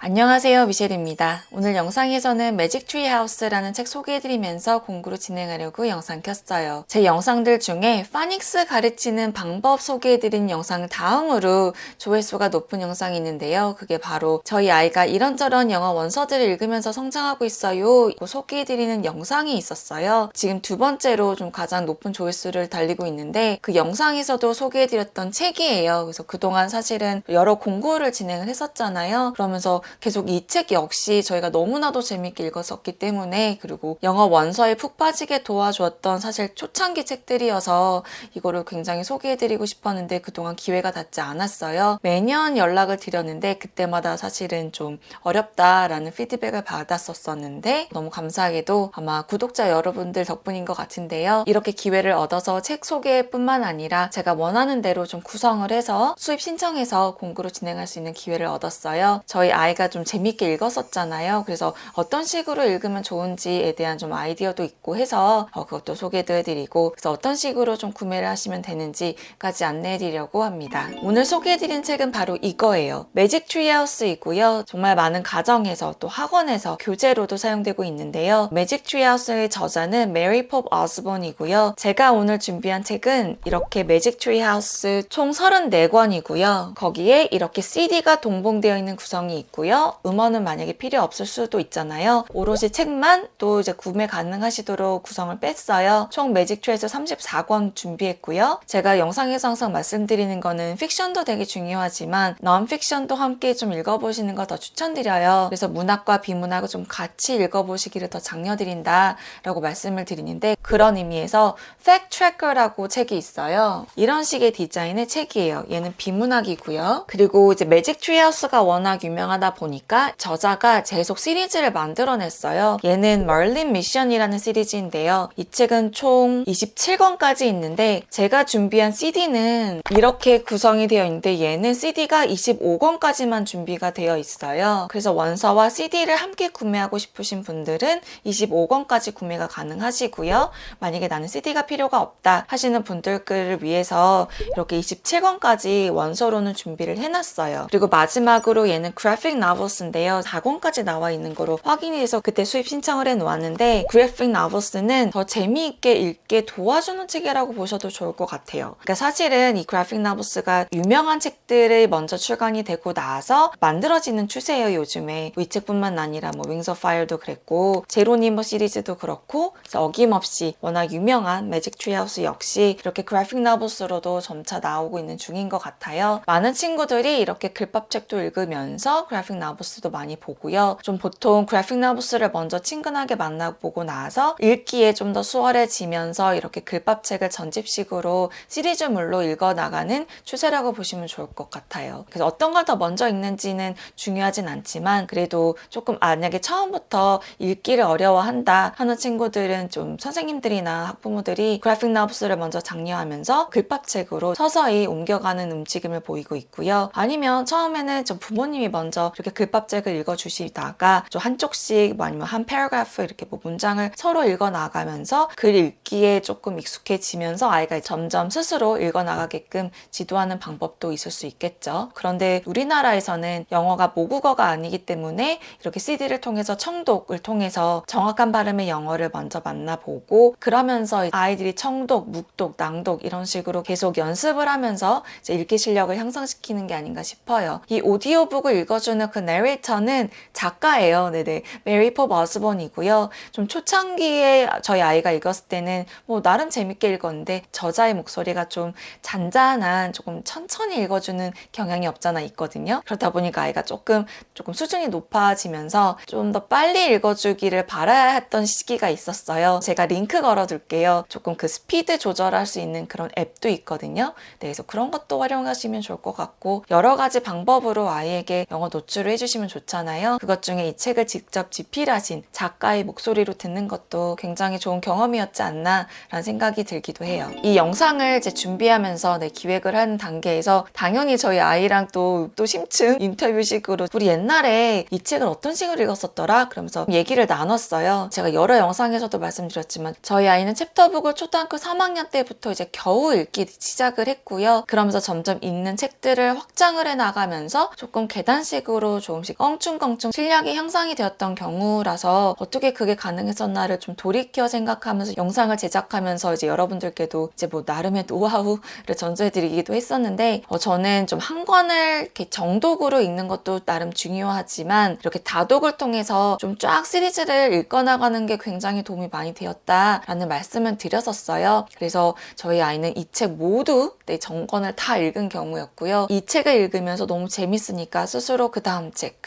안녕하세요, 미셸입니다. 오늘 영상에서는 매직 트리 하우스라는 책 소개해드리면서 공부를 진행하려고 영상 켰어요. 제 영상들 중에 파닉스 가르치는 방법 소개해드린 영상 다음으로 조회수가 높은 영상이 있는데요. 그게 바로 저희 아이가 이런저런 영어 원서들을 읽으면서 성장하고 있어요 소개해드리는 영상이 있었어요. 지금 두 번째로 좀 가장 높은 조회수를 달리고 있는데 그 영상에서도 소개해드렸던 책이에요. 그래서 그동안 사실은 여러 공부를 진행을 했었잖아요. 그러면서 계속 이 책 역시 저희가 너무나도 재밌게 읽었었기 때문에, 그리고 영어 원서에 푹 빠지게 도와주었던 사실 초창기 책들이어서 이거를 굉장히 소개해드리고 싶었는데 그동안 기회가 닿지 않았어요. 매년 연락을 드렸는데 그때마다 사실은 좀 어렵다라는 피드백을 받았었는데 너무 감사하게도 아마 구독자 여러분들 덕분인 것 같은데요. 이렇게 기회를 얻어서 책 소개뿐만 아니라 제가 원하는 대로 좀 구성을 해서 수입 신청해서 공부를 진행할 수 있는 기회를 얻었어요. 저희 아이가 좀 재밌게 읽었었잖아요. 그래서 어떤 식으로 읽으면 좋은지에 대한 좀 아이디어도 있고 해서 그것도 소개도 해드리고, 그래서 어떤 식으로 좀 구매를 하시면 되는지까지 안내해드리려고 합니다. 오늘 소개해드린 책은 바로 이거예요. 매직 트리 하우스이고요. 정말 많은 가정에서 또 학원에서 교재로도 사용되고 있는데요. 매직 트리 하우스의 저자는 메리 팝 오스본이고요. 제가 오늘 준비한 책은 이렇게 매직 트리 하우스 총 34권이고요. 거기에 이렇게 CD가 동봉되어 있는 구성이 있고요. 음원은 만약에 필요 없을 수도 있잖아요. 오롯이 책만 또 이제 구매 가능하시도록 구성을 뺐어요. 총 매직 트리에서 34권 준비했고요. 제가 영상에서 항상 말씀드리는 거는 픽션도 되게 중요하지만 넌픽션도 함께 좀 읽어보시는 거 더 추천드려요. 그래서 문학과 비문학을 좀 같이 읽어보시기를 더 장려드린다 라고 말씀을 드리는데, 그런 의미에서 팩트 트래커라고 책이 있어요. 이런 식의 디자인의 책이에요. 얘는 비문학이고요. 그리고 이제 매직 트리 하우스가 워낙 유명하다 보니까 저자가 계속 시리즈를 만들어냈어요. 얘는 머린 미션이라는 시리즈인데요. 이 책은 총 27권까지 있는데 제가 준비한 CD는 이렇게 구성이 되어 있는데 얘는 CD가 25권까지만 준비가 되어 있어요. 그래서 원서와 CD를 함께 구매하고 싶으신 분들은 25권까지 구매가 가능하시고요. 만약에 나는 CD가 필요가 없다 하시는 분들을 위해서 이렇게 27권까지 원서로는 준비를 해놨어요. 그리고 마지막으로 얘는 그래픽 나블스인데요. 4권까지 나와 있는 거로 확인이 돼서 그때 수입 신청을 해놓았는데, 그래픽 나블스는 더 재미있게 읽게 도와주는 책이라고 보셔도 좋을 것 같아요. 그러니까 사실은 이 그래픽 나블스가 유명한 책들이 먼저 출간이 되고 나서 만들어지는 추세예요, 요즘에. 이 책뿐만 아니라 윙스 오브 파이어도 그랬고 제로니머 시리즈도 그렇고, 어김없이 워낙 유명한 매직 트리 하우스 역시 이렇게 그래픽 나블스로도 점차 나오고 있는 중인 것 같아요. 많은 친구들이 이렇게 글밥책도 읽으면서 그래픽 나블스도 많이 보고요. 좀 보통 그래픽 나블스를 먼저 친근하게 만나보고 나서 읽기에 좀 더 수월해지면서 이렇게 글밥책을 전집식으로 시리즈물로 읽어나가는 추세라고 보시면 좋을 것 같아요. 그래서 어떤 걸 더 먼저 읽는지는 중요하진 않지만, 그래도 조금 만약에 처음부터 읽기를 어려워한다 하는 친구들은 좀 선생님들이나 학부모들이 그래픽 나블스를 먼저 장려하면서 글밥책으로 서서히 옮겨가는 움직임을 보이고 있고요. 아니면 처음에는 좀 부모님이 먼저 이렇게 글밥책을 읽어주시다가 좀 한쪽씩 아니면 한 패러그래프 이렇게 문장을 서로 읽어나가면서 글 읽기에 조금 익숙해지면서 아이가 점점 스스로 읽어나가게끔 지도하는 방법도 있을 수 있겠죠. 그런데 우리나라에서는 영어가 모국어가 아니기 때문에 이렇게 CD를 통해서 청독을 통해서 정확한 발음의 영어를 먼저 만나보고, 그러면서 아이들이 청독, 묵독, 낭독 이런 식으로 계속 연습을 하면서 이제 읽기 실력을 향상시키는 게 아닌가 싶어요. 이 오디오북을 읽어주는 그 내레이터는 작가예요. 네네. 메리 팝 오스본이고요. 좀 초창기에 저희 아이가 읽었을 때는 나름 재밌게 읽었는데 저자의 목소리가 좀 잔잔한, 조금 천천히 읽어주는 경향이 없잖아 있거든요. 그러다 보니까 아이가 조금 수준이 높아지면서 좀 더 빨리 읽어주기를 바라야 했던 시기가 있었어요. 제가 링크 걸어둘게요. 조금 그 스피드 조절할 수 있는 그런 앱도 있거든요. 네, 그래서 그런 것도 활용하시면 좋을 것 같고, 여러 가지 방법으로 아이에게 영어 노출을 해주시면 좋잖아요. 그것 중에 이 책을 직접 집필하신 작가의 목소리로 듣는 것도 굉장히 좋은 경험이었지 않나 라는 생각이 들기도 해요. 이 영상을 이제 준비하면서 기획을 하는 단계에서 당연히 저희 아이랑 또 심층 인터뷰식으로 우리 옛날에 이 책을 어떤 식으로 읽었었더라? 그러면서 얘기를 나눴어요. 제가 여러 영상에서도 말씀드렸지만 저희 아이는 챕터북을 초등학교 3학년 때부터 이제 겨우 읽기 시작을 했고요. 그러면서 점점 읽는 책들을 확장을 해 나가면서 조금 계단식으로 속으로 조금씩 껑충껑충 실력이 향상이 되었던 경우라서 어떻게 그게 가능했었나를 좀 돌이켜 생각하면서 영상을 제작하면서 이제 여러분들께도 이제 뭐 나름의 노하우를 전수해드리기도 했었는데 저는 좀 한 권을 이렇게 정독으로 읽는 것도 나름 중요하지만 이렇게 다독을 통해서 좀 쫙 시리즈를 읽어나가는 게 굉장히 도움이 많이 되었다라는 말씀을 드렸었어요. 그래서 저희 아이는 이 책 모두 정권을 다 읽은 경우였고요. 이 책을 읽으면서 너무 재밌으니까 스스로 그 다음 책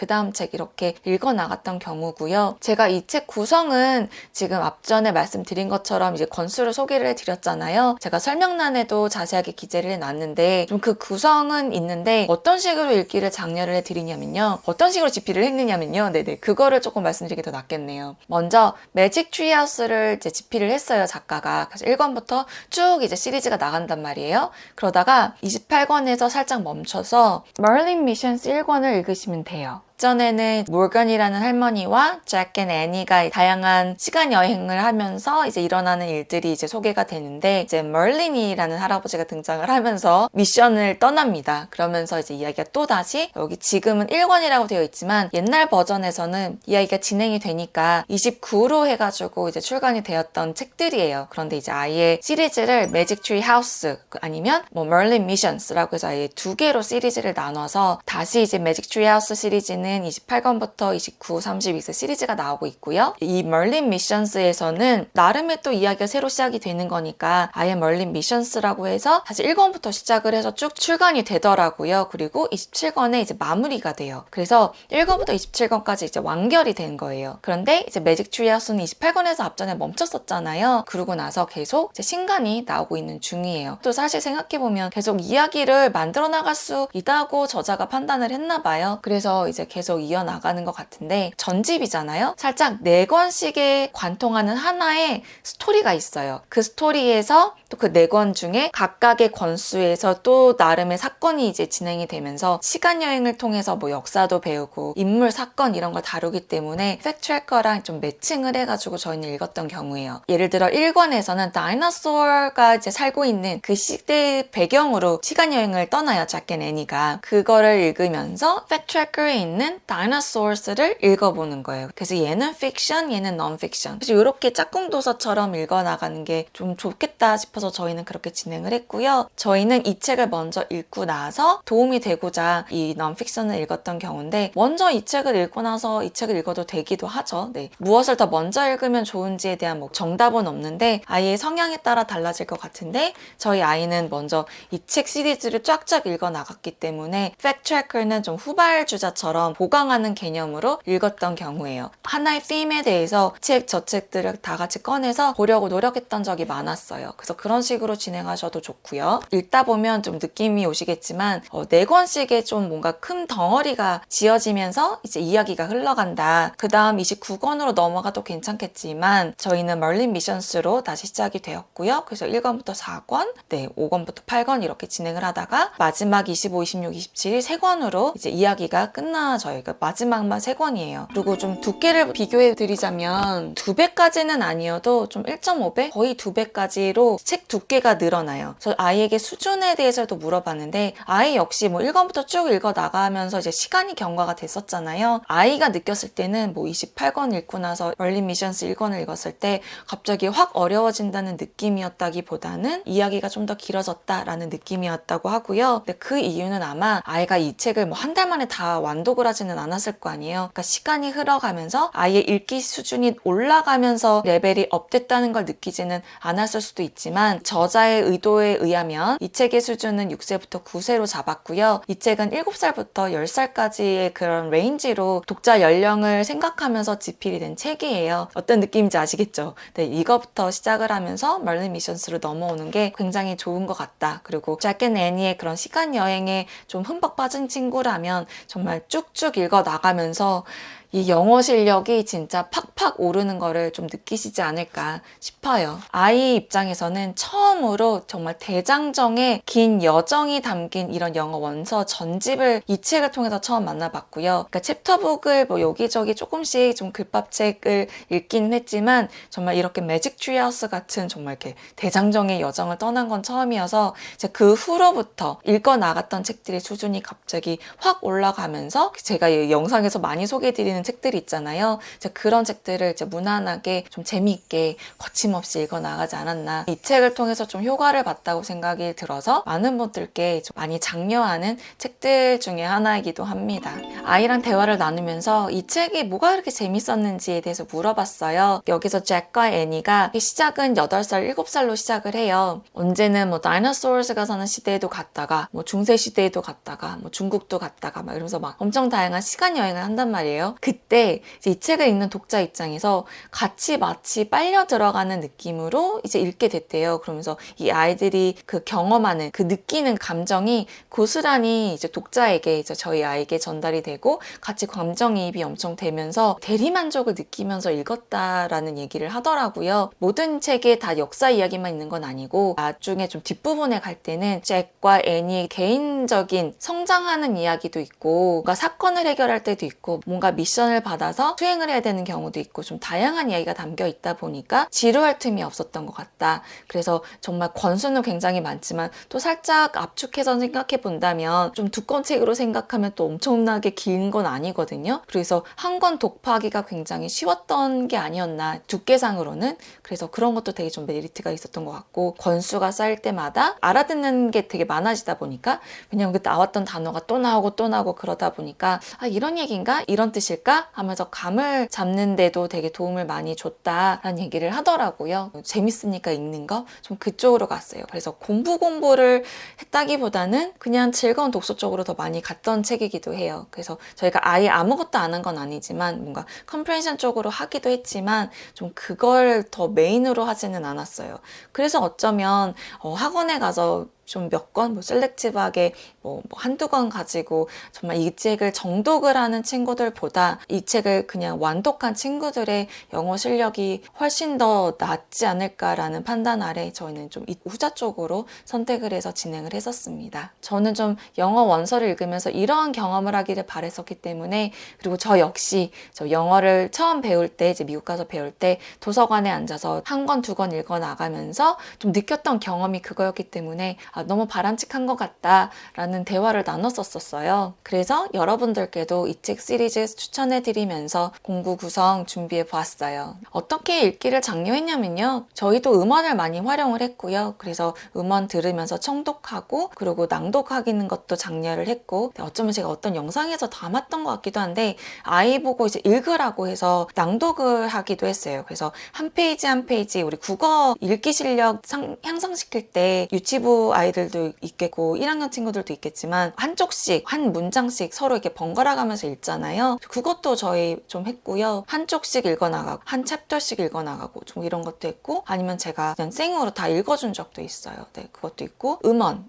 이렇게 읽어나갔던 경우고요. 제가 이 책 구성은 지금 앞전에 말씀드린 것처럼 이제 권수를 소개를 해드렸잖아요. 제가 설명란에도 자세하게 기재를 해놨는데 좀 그 구성은 있는데 어떤 식으로 읽기를 장려를 해드리냐면요. 어떤 식으로 집필을 했느냐면요. 네네, 그거를 조금 말씀드리기 더 낫겠네요. 먼저 매직 트리하우스를 이제 집필을 했어요, 작가가. 그래서 1권부터 쭉 이제 시리즈가 나간단 말이에요. 그러다가 28권에서 살짝 멈춰서 머린 미션스 1권을 읽으시면 돼요. 전에는 모건이라는 할머니와 잭 앤 애니가 다양한 시간 여행을 하면서 이제 일어나는 일들이 이제 소개가 되는데 이제 멀린이라는 할아버지가 등장을 하면서 미션을 떠납니다. 그러면서 이제 이야기가 또 다시 여기 지금은 1권이라고 되어 있지만 옛날 버전에서는 이야기가 진행이 되니까 29로 해가지고 이제 출간이 되었던 책들이에요. 그런데 이제 아예 시리즈를 매직 트리 하우스 아니면 뭐 멀린 미션스라고 해서 아예 두 개로 시리즈를 나눠서 다시 이제 매직 트리 하우스 시리즈는 28권부터 29, 32세 시리즈가 나오고 있고요. 이 멀린 미션스에서는 나름의 또 이야기가 새로 시작이 되는 거니까 아예 멀린 미션스라고 해서 다시 1권부터 시작을 해서 쭉 출간이 되더라고요. 그리고 27권에 이제 마무리가 돼요. 그래서 1권부터 27권까지 이제 완결이 된 거예요. 그런데 이제 매직 트리하우스는 28권에서 앞전에 멈췄었잖아요. 그러고 나서 계속 이제 신간이 나오고 있는 중이에요. 또 사실 생각해보면 계속 이야기를 만들어 나갈 수 있다고 저자가 판단을 했나 봐요. 그래서 이제 계속 이어나가는 것 같은데 전집이잖아요. 살짝 4권씩에 관통하는 하나의 스토리가 있어요. 그 스토리에서 또 그 4권 중에 각각의 권수에서 또 나름의 사건이 이제 진행이 되면서 시간 여행을 통해서 뭐 역사도 배우고 인물 사건 이런 걸 다루기 때문에 팩트체커랑 좀 매칭을 해가지고 저희는 읽었던 경우예요. 예를 들어 1권에서는 다이너소어가 이제 살고 있는 그 시대의 배경으로 시간 여행을 떠나요. 잭 앤 애니가. 그거를 읽으면서 팩트체커에 있는 다이너소어스를 읽어보는 거예요. 그래서 얘는 픽션, 얘는 non-fiction. 그래서 이렇게 짝꿍 도서처럼 읽어나가는 게 좀 좋겠다 싶어서 저희는 그렇게 진행을 했고요. 저희는 이 책을 먼저 읽고 나서 도움이 되고자 이 non-fiction을 읽었던 경우인데 먼저 이 책을 읽고 나서 이 책을 읽어도 되기도 하죠. 네. 무엇을 더 먼저 읽으면 좋은지에 대한 뭐 정답은 없는데 아이의 성향에 따라 달라질 것 같은데 저희 아이는 먼저 이 책 시리즈를 쫙쫙 읽어나갔기 때문에 팩트체커는 좀 후발주자처럼 보강하는 개념으로 읽었던 경우예요. 하나의 팀에 대해서 저 책들을 다 같이 꺼내서 보려고 노력했던 적이 많았어요. 그래서 그런 식으로 진행하셔도 좋고요. 읽다 보면 좀 느낌이 오시겠지만 4권씩의 좀 뭔가 큰 덩어리가 지어지면서 이제 이야기가 흘러간다. 그 다음 29권으로 넘어가도 괜찮겠지만 저희는 멀린 미션스로 다시 시작이 되었고요. 그래서 1권부터 4권, 5권부터 8권 이렇게 진행을 하다가 마지막 25, 26, 27이 3권으로 이제 이야기가 끝나져요. 그러니까 마지막만 3권이에요. 그리고 좀 두께를 비교해 드리자면 2배까지는 아니어도 좀 1.5배? 거의 2배까지로 책 두께가 늘어나요. 저 아이에게 수준에 대해서도 물어봤는데 아이 역시 뭐 1권부터 쭉 읽어 나가면서 이제 시간이 경과가 됐었잖아요. 아이가 느꼈을 때는 뭐 28권 읽고 나서 멀린 미션스 1권을 읽었을 때 갑자기 확 어려워진다는 느낌이었다기보다는 이야기가 좀 더 길어졌다라는 느낌이었다고 하고요. 근데 그 이유는 아마 아이가 이 책을 뭐 한 달 만에 다 완독을 하지는 않았을 거 아니에요. 그러니까 시간이 흘러가면서 아이의 읽기 수준이 올라가면서 레벨이 업됐다는 걸 느끼지는 않았을 수도 있지만 저자의 의도에 의하면 이 책의 수준은 6세부터 9세로 잡았고요. 이 책은 7살부터 10살까지의 그런 레인지로 독자 연령을 생각하면서 집필이 된 책이에요. 어떤 느낌인지 아시겠죠? 네, 이거부터 시작을 하면서 멀린 미션스로 넘어오는 게 굉장히 좋은 것 같다. 그리고 잭 앤 애니의 그런 시간 여행에 좀 흠뻑 빠진 친구라면 정말 쭉쭉 읽어 나가면서 이 영어 실력이 진짜 팍팍 오르는 거를 좀 느끼시지 않을까 싶어요. 아이 입장에서는 처음으로 정말 대장정의 긴 여정이 담긴 이런 영어 원서 전집을 이 책을 통해서 처음 만나봤고요. 그러니까 챕터북을 뭐 여기저기 조금씩 좀 글밥책을 읽기는 했지만 정말 이렇게 매직 트리하우스 같은 정말 이렇게 대장정의 여정을 떠난 건 처음이어서 이제 그 후로부터 읽어 나갔던 책들의 수준이 갑자기 확 올라가면서 제가 이 영상에서 많이 소개해드리는 책들이 있잖아요. 이제 그런 책들을 이제 무난하게 좀 재미있게 거침없이 읽어 나가지 않았나. 이 책을 통해서 좀 효과를 봤다고 생각이 들어서 많은 분들께 좀 많이 장려하는 책들 중에 하나이기도 합니다. 아이랑 대화를 나누면서 이 책이 뭐가 그렇게 재밌었는지에 대해서 물어봤어요. 여기서 잭과 애니가 시작은 8살, 7살로 시작을 해요. 언제는 뭐 다이너소어스가 사는 시대에도 갔다가 뭐 중세 시대에도 갔다가 뭐 중국도 갔다가 막 이러면서 막 엄청 다양한 시간 여행을 한단 말이에요. 그때 이제 이 책을 읽는 독자 입장에서 같이 마치 빨려 들어가는 느낌으로 이제 읽게 됐대요. 그러면서 이 아이들이 그 경험하는 그 느끼는 감정이 고스란히 이제 독자에게 이제 저희 아이에게 전달이 되고 같이 감정이입이 엄청 되면서 대리만족을 느끼면서 읽었다라는 얘기를 하더라고요. 모든 책에 다 역사 이야기만 있는 건 아니고 나중에 좀 뒷부분에 갈 때는 잭과 애니의 개인적인 성장하는 이야기도 있고 뭔가 사건을 해결할 때도 있고 뭔가 미션을 받아서 수행을 해야 되는 경우도 있고 좀 다양한 이야기가 담겨 있다 보니까 지루할 틈이 없었던 것 같다. 그래서 정말 권수는 굉장히 많지만 또 살짝 압축해서 생각해 본다면 좀 두꺼운 책으로 생각하면 또 엄청나게 긴 건 아니거든요. 그래서 한 권 독파하기가 굉장히 쉬웠던 게 아니었나 두께상으로는. 그래서 그런 것도 되게 좀 메리트가 있었던 것 같고 권수가 쌓일 때마다 알아듣는 게 되게 많아지다 보니까 왜냐면 그 나왔던 단어가 또 나오고 그러다 보니까 아 이런 얘기인가? 이런 뜻일까? 하면서 감을 잡는데도 되게 도움을 많이 줬다라는 얘기를 하더라고요. 재밌으니까 읽는 거? 좀 그쪽으로 갔어요. 그래서 공부를 했다기보다는 그냥 즐거운 독서 쪽으로 더 많이 갔던 책이기도 해요. 그래서 저희가 아예 아무것도 안 한 건 아니지만 뭔가 컴프레hen션 쪽으로 하기도 했지만 좀 그걸 더 메인으로 하지는 않았어요. 그래서 어쩌면 학원에 가서 좀 몇 권, 뭐 셀렉티브하게 뭐 한두 권 가지고 정말 이 책을 정독을 하는 친구들보다 이 책을 그냥 완독한 친구들의 영어 실력이 훨씬 더 낫지 않을까라는 판단 아래 저희는 좀 후자 쪽으로 선택을 해서 진행을 했었습니다. 저는 좀 영어 원서를 읽으면서 이러한 경험을 하기를 바랬었기 때문에 그리고 저 역시 저 영어를 처음 배울 때 이제 미국 가서 배울 때 도서관에 앉아서 한 권, 두 권 읽어 나가면서 좀 느꼈던 경험이 그거였기 때문에 너무 바람직한 것 같다라는 대화를 나눴었어요. 그래서 여러분들께도 이 책 시리즈 추천해드리면서 공부 구성 준비해 보았어요. 어떻게 읽기를 장려했냐면요. 저희도 음원을 많이 활용을 했고요. 그래서 음원 들으면서 청독하고 그리고 낭독하기는 것도 장려를 했고 어쩌면 제가 어떤 영상에서 담았던 것 같기도 한데 아이 보고 이제 읽으라고 해서 낭독을 하기도 했어요. 그래서 한 페이지 한 페이지 우리 국어 읽기 실력 향상시킬 때 유치부 아이들도 있겠고 1학년 친구들도 있겠지만 한쪽씩 한 문장씩 서로 이렇게 번갈아 가면서 읽잖아요. 그것도 저희 좀 했고요. 한쪽씩 읽어나가고 한 챕터씩 읽어나가고 좀 이런 것도 했고 아니면 제가 그냥 생으로 다 읽어준 적도 있어요. 네, 그것도 있고 음원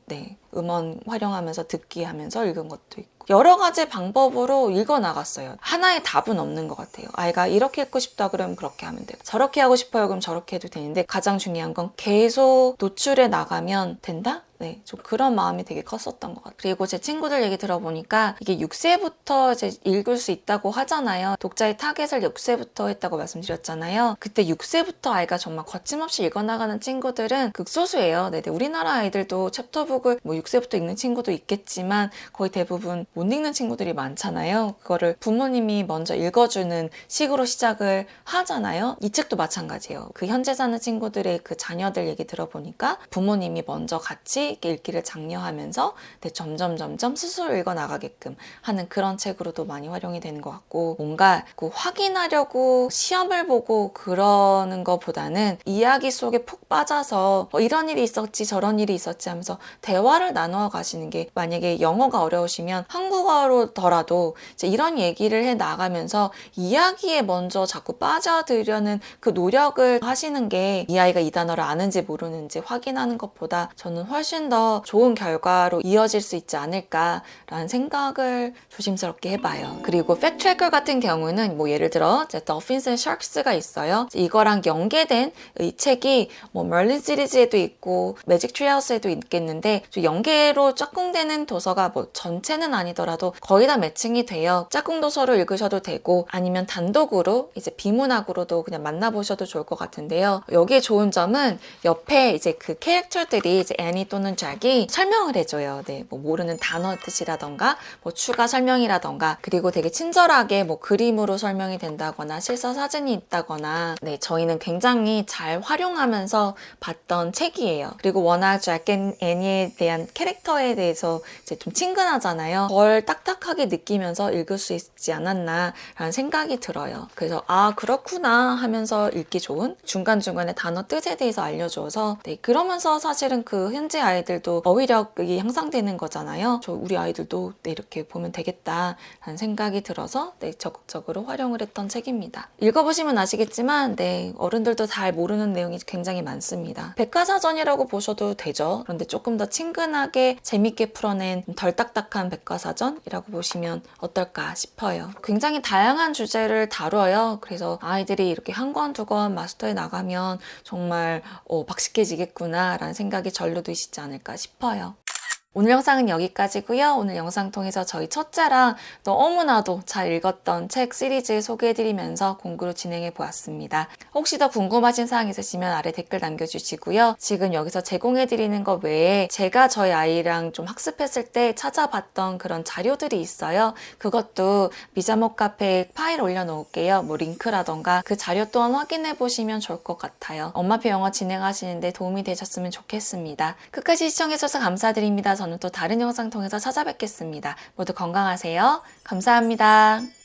활용하면서 듣기 하면서 읽은 것도 있고 여러 가지 방법으로 읽어나갔어요. 하나의 답은 없는 것 같아요. 아이가 이렇게 읽고 싶다 그러면 그렇게 하면 돼요. 저렇게 하고 싶어요 그럼 저렇게 해도 되는데 가장 중요한 건 계속 노출해 나가면 된다? 네, 좀 그런 마음이 되게 컸었던 것 같아요. 그리고 제 친구들 얘기 들어보니까 이게 6세부터 이제 읽을 수 있다고 하잖아요. 독자의 타겟을 6세부터 했다고 말씀드렸잖아요. 그때 6세부터 아이가 정말 거침없이 읽어나가는 친구들은 극소수예요. 네, 우리나라 아이들도 챕터북을 뭐 6세부터 읽는 친구도 있겠지만 거의 대부분 못 읽는 친구들이 많잖아요. 그거를 부모님이 먼저 읽어주는 식으로 시작을 하잖아요. 이 책도 마찬가지예요. 그 현재 사는 친구들의 그 자녀들 얘기 들어보니까 부모님이 먼저 같이 읽기를 장려하면서 점점 스스로 읽어나가게끔 하는 그런 책으로도 많이 활용이 되는 것 같고 뭔가 확인하려고 시험을 보고 그러는 것보다는 이야기 속에 푹 빠져서 이런 일이 있었지 저런 일이 있었지 하면서 대화를 나누어 가시는 게 만약에 영어가 어려우시면 한국어로더라도 이제 이런 얘기를 해 나가면서 이야기에 먼저 자꾸 빠져들려는 그 노력을 하시는 게 이 아이가 이 단어를 아는지 모르는지 확인하는 것보다 저는 훨씬 훨씬 더 좋은 결과로 이어질 수 있지 않을까라는 생각을 조심스럽게 해봐요. 그리고 팩트체커 같은 경우는 뭐 예를 들어 Dolphins and Sharks가 있어요. 이거랑 연계된 이 책이 뭐 멀린 시리즈에도 있고 매직 트리하우스에도 있겠는데 연계로 짝꿍되는 도서가 뭐 전체는 아니더라도 거의 다 매칭이 돼요. 짝꿍 도서로 읽으셔도 되고 아니면 단독으로 이제 비문학으로도 그냥 만나보셔도 좋을 것 같은데요. 여기에 좋은 점은 옆에 이제 그 캐릭터들이 이제 애니 또는 잭이 설명을 해줘요. 네, 뭐 모르는 단어 뜻이라던가 뭐 추가 설명이라던가 그리고 되게 친절하게 뭐 그림으로 설명이 된다거나 실사 사진이 있다거나 네, 저희는 굉장히 잘 활용하면서 봤던 책이에요. 그리고 워낙 잭 앤 애니에 대한 캐릭터에 대해서 이제 좀 친근하잖아요. 덜 딱딱하게 느끼면서 읽을 수 있지 않았나라는 생각이 들어요. 그래서 아 그렇구나 하면서 읽기 좋은 중간중간에 단어 뜻에 대해서 알려줘서 네, 그러면서 사실은 그 현재 아이들도 어휘력이 향상되는 거잖아요. 우리 아이들도 네, 이렇게 보면 되겠다라는 생각이 들어서 네, 적극적으로 활용을 했던 책입니다. 읽어보시면 아시겠지만 네, 어른들도 잘 모르는 내용이 굉장히 많습니다. 백과사전이라고 보셔도 되죠. 그런데 조금 더 친근하게 재밌게 풀어낸 덜 딱딱한 백과사전이라고 보시면 어떨까 싶어요. 굉장히 다양한 주제를 다뤄요. 그래서 아이들이 이렇게 한 권, 두 권 마스터해 나가면 정말 박식해지겠구나 라는 생각이 절로 드시지 않을까 싶어요. 오늘 영상은 여기까지고요. 오늘 영상 통해서 저희 첫째랑 너무나도 잘 읽었던 책 시리즈 소개해드리면서 공부를 진행해 보았습니다. 혹시 더 궁금하신 사항 있으시면 아래 댓글 남겨주시고요. 지금 여기서 제공해드리는 것 외에 제가 저희 아이랑 좀 학습했을 때 찾아봤던 그런 자료들이 있어요. 그것도 미자목 카페에 파일 올려놓을게요. 뭐 링크라던가 그 자료 또한 확인해 보시면 좋을 것 같아요. 엄마표 영어 진행하시는데 도움이 되셨으면 좋겠습니다. 끝까지 시청해주셔서 감사드립니다. 저는 또 다른 영상 통해서 찾아뵙겠습니다. 모두 건강하세요. 감사합니다.